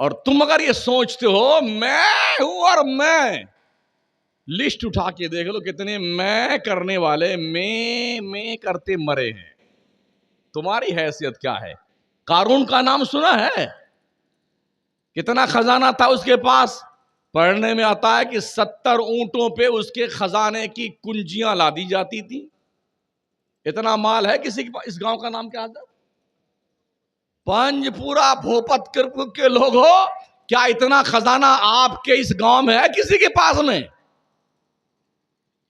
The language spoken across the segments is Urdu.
اور تم اگر یہ سوچتے ہو میں ہوں اور میں، لسٹ اٹھا کے دیکھ لو کتنے میں کرنے والے میں کرتے مرے ہیں. تمہاری حیثیت کیا ہے؟ قارون کا نام سنا ہے؟ کتنا خزانہ تھا اس کے پاس؟ پڑھنے میں آتا ہے کہ 70 اونٹوں پہ اس کے خزانے کی کنجیاں لا دی جاتی تھی. اتنا مال ہے کسی کے پاس؟ اس گاؤں کا نام کیا تھا؟ پنج پورا بھوپت کے لوگ ہو، کیا اتنا خزانہ آپ کے اس گاؤں میں ہے کسی کے پاس میں؟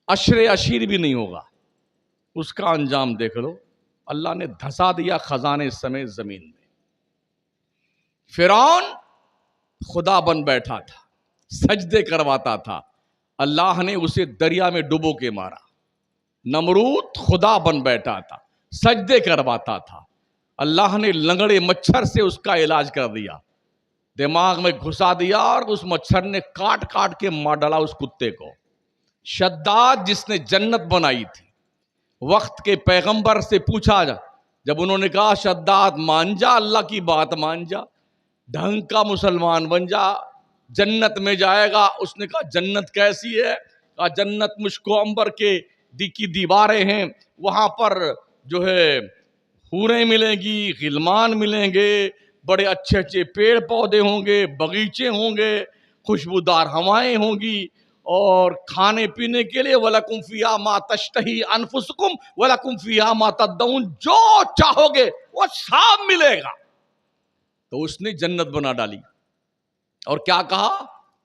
اشیر بھی نہیں ہوگا. اس کا انجام دیکھ لو، اللہ نے دھسا دیا خزانے سمیت زمین میں. فرعون خدا بن بیٹھا تھا، سجدے کرواتا تھا، اللہ نے اسے دریا میں ڈبو کے مارا. نمرود خدا بن بیٹھا تھا، سجدے کرواتا تھا، اللہ نے لنگڑے مچھر سے اس کا علاج کر دیا، دماغ میں گھسا دیا اور اس مچھر نے کاٹ کاٹ کے مار ڈالا اس کتے کو. شداد جس نے جنت بنائی تھی، وقت کے پیغمبر سے پوچھا جب انہوں نے کہا شداد مان جا، اللہ کی بات مان جا، ڈھنگ کا مسلمان بن جا، جنت میں جائے گا. اس نے کہا جنت کیسی ہے؟ کہا جنت مشک و عنبر کے کی دیواریں ہیں، وہاں پر جو ہے حوریں ملیں گی، غلمان ملیں گے، بڑے اچھے اچھے پیڑ پودے ہوں گے، باغیچے ہوں گے، خوشبودار ہوائیں ہوں گی، اور کھانے پینے کے لیے وَلَكُمْ فِيهَا مَا تَشْتَهِي أَنفُسُكُمْ وَلَكُمْ فِيهَا مَا تَدَّعُونَ، جو چاہو گے وہ سب ملے گا. تو اس نے جنت بنا ڈالی. اور کیا کہا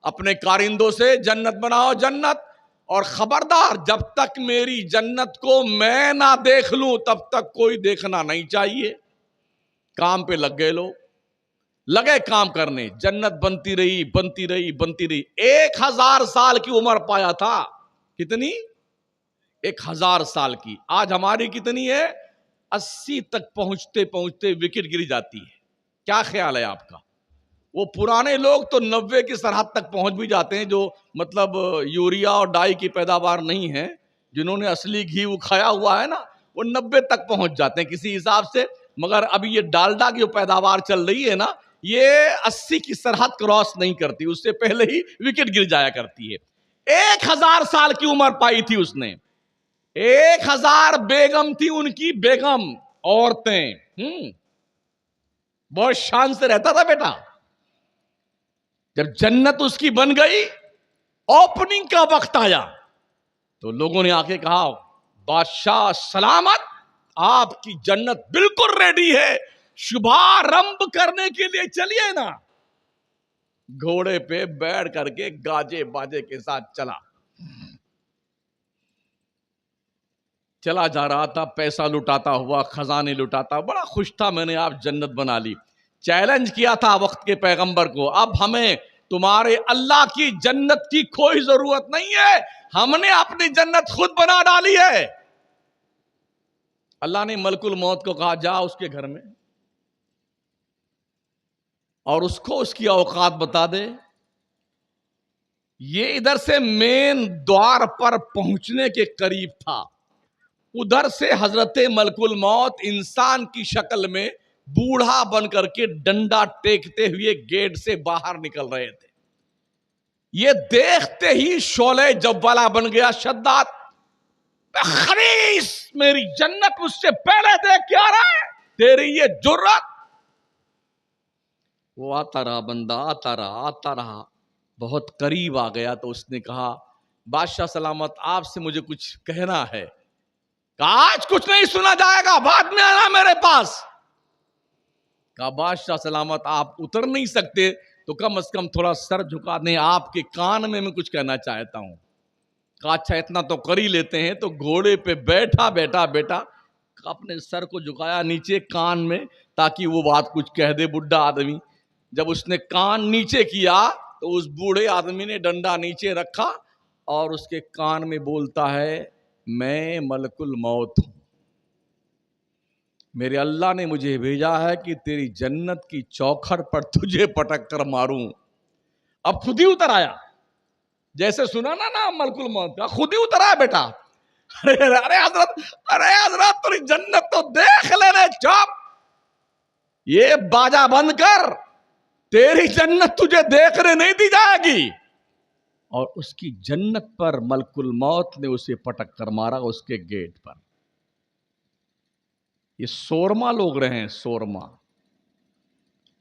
اپنے کارندوں سے؟ جنت بناؤ جنت، اور خبردار جب تک میری جنت کو میں نہ دیکھ لوں تب تک کوئی دیکھنا نہیں چاہیے. کام پہ لگ گئے لوگ، لگے کام کرنے، جنت بنتی رہی بنتی رہی بنتی رہی. 1000 سال کی عمر پایا تھا. کتنی؟ 1000 سال کی. آج ہماری کتنی ہے؟ 80 تک پہنچتے پہنچتے وکٹ گری جاتی ہے. کیا خیال ہے آپ کا؟ وہ پرانے لوگ تو 90 کی سرحد تک پہنچ بھی جاتے ہیں، جو مطلب یوریا اور ڈائی کی پیداوار نہیں ہے، جنہوں نے اصلی گھی وہ کھایا ہوا ہے نا، وہ 90 تک پہنچ جاتے ہیں کسی حساب سے. مگر ابھی یہ ڈالڈا کی جو پیداوار چل رہی ہے نا، یہ 80 کی سرحد کراس نہیں کرتی، اس سے پہلے ہی وکٹ گر جایا کرتی ہے. 1000 سال کی عمر پائی تھی اس نے. 1000 بیگم تھی ان کی، بیگم عورتیں. بہت شان سے رہتا تھا بیٹا. جب جنت اس کی بن گئی، اوپننگ کا وقت آیا تو لوگوں نے آ کے کہا بادشاہ سلامت، آپ کی جنت بالکل ریڈی ہے، شبھارمبھ کرنے کے لیے چلیے نا. گھوڑے پہ بیٹھ کر کے گاجے باجے کے ساتھ چلا جا رہا تھا، پیسہ لٹاتا ہوا، خزانے لٹاتا. بڑا خوش تھا، میں نے آپ جنت بنا لی. چیلنج کیا تھا وقت کے پیغمبر کو، اب ہمیں تمہارے اللہ کی جنت کی کوئی ضرورت نہیں ہے، ہم نے اپنی جنت خود بنا ڈالی ہے. اللہ نے ملک الموت کو کہا جا اس کے گھر میں اور اس کو اس کی اوقات بتا دے. یہ ادھر سے مین دوار پر پہنچنے کے قریب تھا، ادھر سے حضرت ملک الموت انسان کی شکل میں بوڑھا بن کر کے ڈنڈا ٹیکتے ہوئے گیٹ سے باہر نکل رہے تھے. یہ دیکھتے ہی شعلہ جوالا بن گیا. شداد خبیث، میری جنت مجھ سے پہلے دیکھ کے آ رہا ہے، تیری یہ جرت. وہ آتا رہا، بندہ آتا رہا، بہت قریب آ گیا تو اس نے کہا بادشاہ سلامت، آپ سے مجھے کچھ کہنا ہے. آج کچھ نہیں سنا جائے گا، بعد میں آنا میرے پاس. کہا بادشاہ سلامت آپ اتر نہیں سکتے تو کم از کم تھوڑا سر جھکا دیں، آپ کے کان میں کچھ کہنا چاہتا ہوں. کہا اچھا اتنا تو کر ہی لیتے ہیں. تو گھوڑے پہ بیٹھا اپنے سر کو جھکایا نیچے کان میں تاکہ وہ بات کچھ کہہ دے بڈھا آدمی. جب اس نے کان نیچے کیا تو اس بوڑھے آدمی نے ڈنڈا نیچے رکھا اور اس کے کان میں بولتا ہے میں ملک الموت ہوں، میرے اللہ نے مجھے بھیجا ہے کہ تیری جنت کی چوکھٹ پر تجھے پٹک کر ماروں. اب خود ہی اتر آیا، جیسے سنا نا ملک الموت کا، خود ہی اتر آیا بیٹا. ارے حضرت تیری جنت تو دیکھ لینے. چپ، یہ باجا بند کر، تیری جنت تجھے دیکھنے نہیں دی جائے گی. اور اس کی جنت پر ملک الموت نے اسے پٹک کر مارا اس کے گیٹ پر. یہ سورما لوگ رہے ہیں, سورما.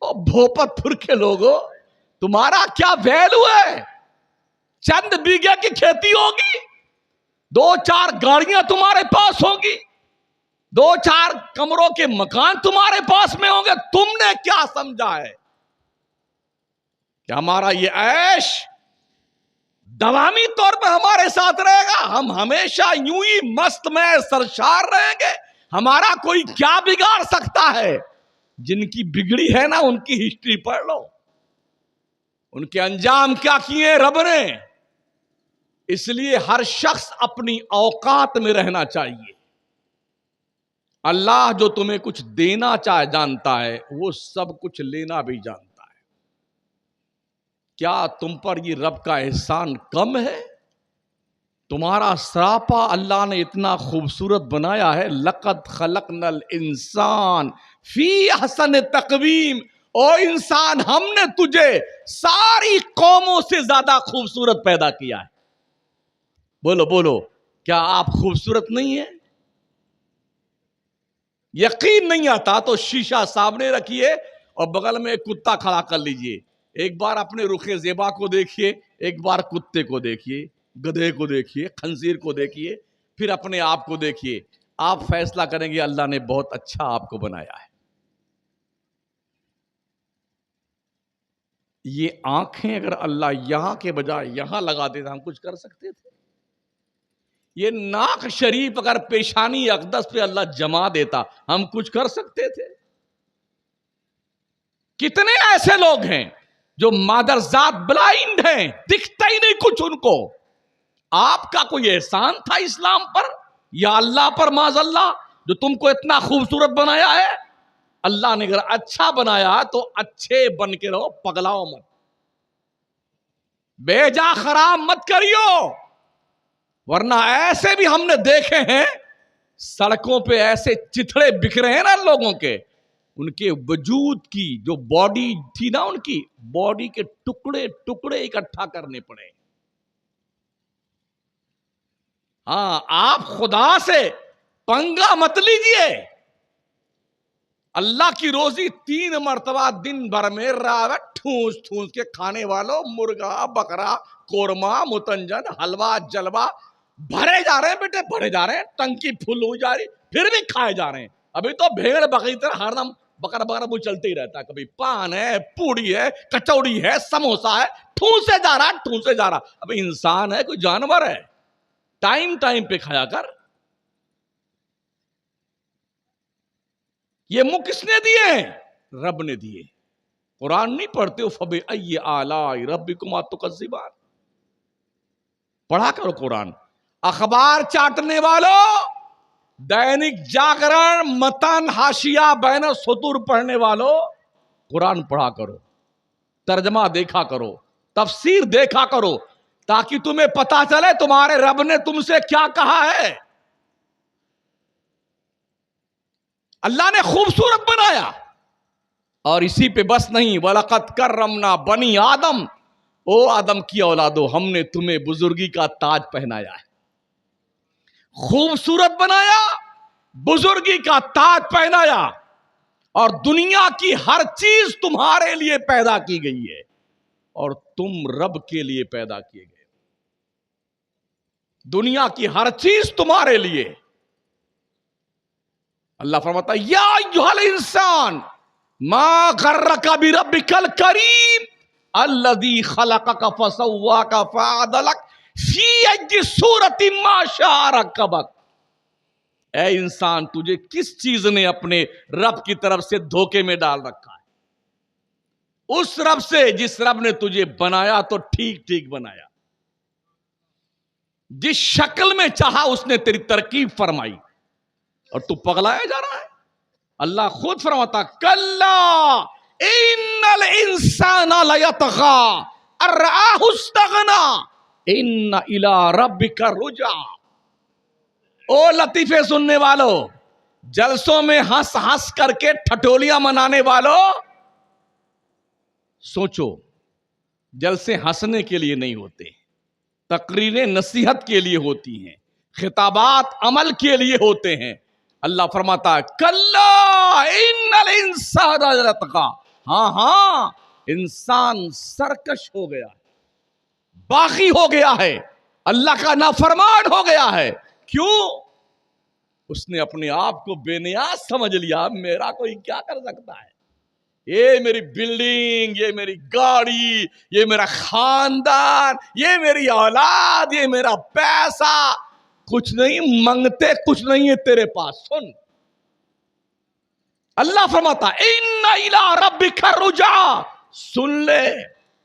اور بھوپت پور کے لوگوں, تمہارا کیا ویلو ہے؟ چند بیگھے کی کھیتی ہوگی, 2-4 گاڑیاں تمہارے پاس ہوں گی, 2-4 کمروں کے مکان تمہارے پاس میں ہوں گے. تم نے کیا سمجھا ہے کہ ہمارا یہ عیش دوامی طور پر ہمارے ساتھ رہے گا؟ ہم ہمیشہ یوں ہی مست میں سرشار رہیں گے. ہمارا کوئی کیا بگاڑ سکتا ہے؟ جن کی بگڑی ہے نا, ان کی ہسٹری پڑھ لو, ان کے انجام کیا کیے رب نے. اس لیے ہر شخص اپنی اوقات میں رہنا چاہیے. اللہ جو تمہیں کچھ دینا چاہے جانتا ہے, وہ سب کچھ لینا بھی جانتا ہے. کیا تم پر یہ رب کا احسان کم ہے؟ تمہارا سراپا اللہ نے اتنا خوبصورت بنایا ہے. لقد خلقنا الانسان فی احسن تقویم. او انسان, ہم نے تجھے ساری قوموں سے زیادہ خوبصورت پیدا کیا ہے. بولو بولو, کیا آپ خوبصورت نہیں ہیں؟ یقین نہیں آتا تو شیشہ سامنے رکھیے اور بغل میں ایک کتا کھڑا کر لیجئے. ایک بار اپنے رخ زیبا کو دیکھیے, ایک بار کتے کو دیکھیے, گدھے کو دیکھیے, خنزیر کو دیکھیے, پھر اپنے آپ کو دیکھیے. آپ فیصلہ کریں گے اللہ نے بہت اچھا آپ کو بنایا ہے. یہ آنکھیں اگر اللہ یہاں کے بجائے یہاں لگا دیتا, ہم کچھ کر سکتے تھے؟ یہ ناک شریف اگر پیشانی اقدس پہ اللہ جما دیتا, ہم کچھ کر سکتے تھے؟ کتنے ایسے لوگ ہیں جو مادرزاد بلائنڈ ہیں, دکھتا ہی نہیں کچھ ان کو. آپ کا کوئی احسان تھا اسلام پر یا اللہ پر معاذ اللہ, جو تم کو اتنا خوبصورت بنایا ہے؟ اللہ نے اگر اچھا بنایا تو اچھے بن کے رہو, پگلاؤ مت, بے جا خراب مت کریو. ورنہ ایسے بھی ہم نے دیکھے ہیں سڑکوں پہ, ایسے چتھڑے بکھرے ہیں نا لوگوں کے, ان کے وجود کی جو باڈی تھی نا, ان کی باڈی کے ٹکڑے ٹکڑے اکٹھا کرنے پڑے. ہاں, آپ خدا سے پنگا مت لیجئے. اللہ کی روزی 3 مرتبہ دن بھر میں ٹھونس ٹھونس کے کھانے والوں, مرغا, بکرا, قورمہ, متنجن, حلوہ, جلوہ بھرے جا رہے ہیں بیٹے, بھرے جا رہے ہیں. ٹنکی پھل ہو جا رہی, پھر بھی کھائے جا رہے ہیں. ابھی تو بھیڑ بکری طرح ہر دم بکرا بکرا وہ چلتے ہی رہتا ہے. کبھی پان ہے, پوڑی ہے, کچوڑی ہے, سموسا ہے, ٹھونسے جا رہا, ٹھونسے جا رہا. ابھی انسان ہے کوئی جانور ہے؟ ٹائم ٹائم پہ کھایا کر. یہ منہ کس نے دیے ہیں؟ رب نے دیے. قرآن نہیں پڑھتے ہو؟ فَبِأَيِّ آلَاءِ رَبِّكُمَا تُكَذِّبَانِ. پڑھا کرو قرآن. اخبار چاٹنے والوں, دینک جاگرن, متن, حاشیہ, بین السطور پڑھنے والوں, قرآن پڑھا کرو, ترجمہ دیکھا کرو, تفسیر دیکھا کرو, تاکہ تمہیں پتا چلے تمہارے رب نے تم سے کیا کہا ہے. اللہ نے خوبصورت بنایا, اور اسی پہ بس نہیں, وَلَقَدْ كَرَّمْنَا بَنِي آدم. او آدم کی اولادو, ہم نے تمہیں بزرگی کا تاج پہنایا ہے, خوبصورت بنایا, بزرگی کا تاج پہنایا, اور دنیا کی ہر چیز تمہارے لیے پیدا کی گئی ہے, اور تم رب کے لیے پیدا کیے گئے. دنیا کی ہر چیز تمہارے لیے. اللہ فرماتا ہے یا ایھا الانسان ما غرک بربک الکریم الذی خلقک فسواک فعدلک فی ای صورت ما شاء رکبک. اے انسان, تجھے کس چیز نے اپنے رب کی طرف سے دھوکے میں ڈال رکھا ہے؟ اس رب سے جس رب نے تجھے بنایا تو ٹھیک ٹھیک بنایا, جس شکل میں چاہا اس نے تیری ترکیب فرمائی, اور تو پگلایا جا رہا ہے. اللہ خود فرماتا کلا ان الانسان لیطغی ان رآہ استغنی ان الی ربک الرجعی. او لطیفے سننے والو, جلسوں میں ہنس ہنس کر کے ٹھٹولیاں منانے والو, سوچو، جلسے ہنسنے کے لیے نہیں ہوتے، تقریریں نصیحت کے لیے ہوتی ہیں، خطابات عمل کے لیے ہوتے ہیں۔ اللہ فرماتا ہے کلا ان الانسان لطغی، ہاں ہاں انسان سرکش ہو گیا، باغی ہو گیا ہے، اللہ کا نافرمان ہو گیا ہے۔ کیوں؟ اس نے اپنے آپ کو بے نیاز سمجھ لیا، میرا کوئی کیا کر سکتا ہے، یہ میری بلڈنگ، یہ میری گاڑی، یہ میرا خاندان، یہ میری اولاد، یہ میرا پیسہ، کچھ نہیں منگتے، کچھ نہیں ہے تیرے پاس۔ سن، اللہ فرماتا ان الی ربک الرجعی، سن لے،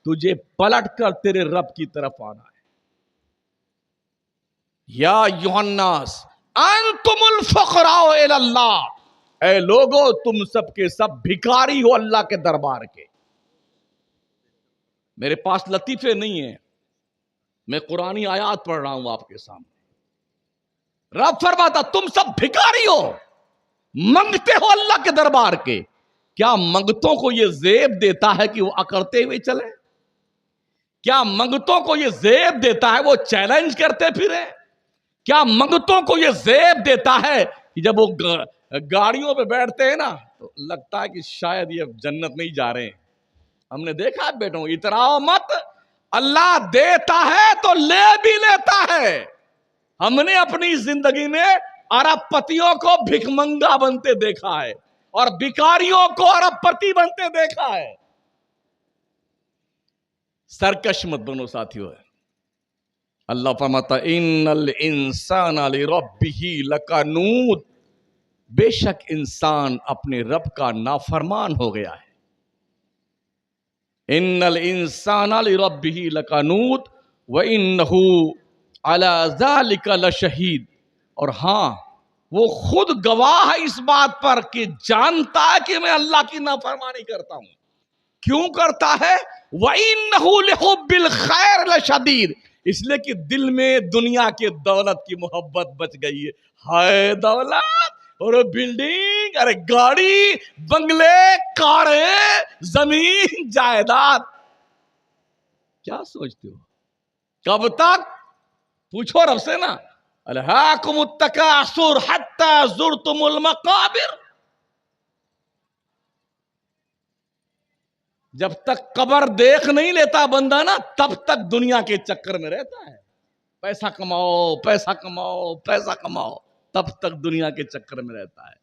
تجھے پلٹ کر تیرے رب کی طرف آنا ہے۔ یا ایھا الناس انتم الفقراء الی اللہ، اے لوگو تم سب کے سب بھکاری ہو اللہ کے دربار کے۔ میرے پاس لطیفے نہیں ہیں، میں قرآنی آیات پڑھ رہا ہوں آپ کے سامنے۔ رب فرماتا تم سب بھکاری ہو، منگتے ہو اللہ کے دربار کے۔ کیا منگتوں کو یہ زیب دیتا ہے کہ وہ اکڑتے ہوئے چلے؟ کیا منگتوں کو یہ زیب دیتا ہے وہ چیلنج کرتے پھرے؟ کیا منگتوں کو یہ زیب دیتا ہے کہ جب وہ گاڑیوں پہ بیٹھتے ہیں نا تو لگتا ہے کہ شاید یہ جنت نہیں جا رہے ہیں؟ ہم نے دیکھا ہے بیٹوں، اتراؤ مت، اللہ دیتا ہے تو لے بھی لیتا ہے۔ ہم نے اپنی زندگی میں ارب پتیوں کو بھک منگا بنتے دیکھا ہے اور بھکاریوں کو ارب پتی بنتے دیکھا ہے۔ سرکش مت بنو ساتھیو۔ اللہ فرماتا ان الانسان لربہ لکنود، بے شک انسان اپنے رب کا نافرمان ہو گیا ہے۔ ان الانسان لربہ لکنود وانہ علی ذلک لشہید، اور ہاں وہ خود گواہ ہے اس بات پر کہ جانتا ہے کہ میں اللہ کی نافرمانی کرتا ہوں۔ کیوں کرتا ہے؟ وَإِنَّهُ لِحُبِّ الْخَيْرِ لَشَدِيدٌ، اس لیے کہ دل میں دنیا کے دولت کی محبت بچ گئی ہے۔ ہائے دولت اور بلڈنگ، ارے گاڑی، بنگلے، کاریں، زمین، جائیداد، کیا سوچتے ہو؟ کب تک؟ پوچھو رب سے نا، الہاکم التکاثر حتی زرتم المقابر، جب تک قبر دیکھ نہیں لیتا بندہ نا تب تک دنیا کے چکر میں رہتا ہے۔ پیسہ کماؤ، پیسہ کماؤ، پیسہ کماؤ، تب تک دنیا کے چکر میں رہتا ہے۔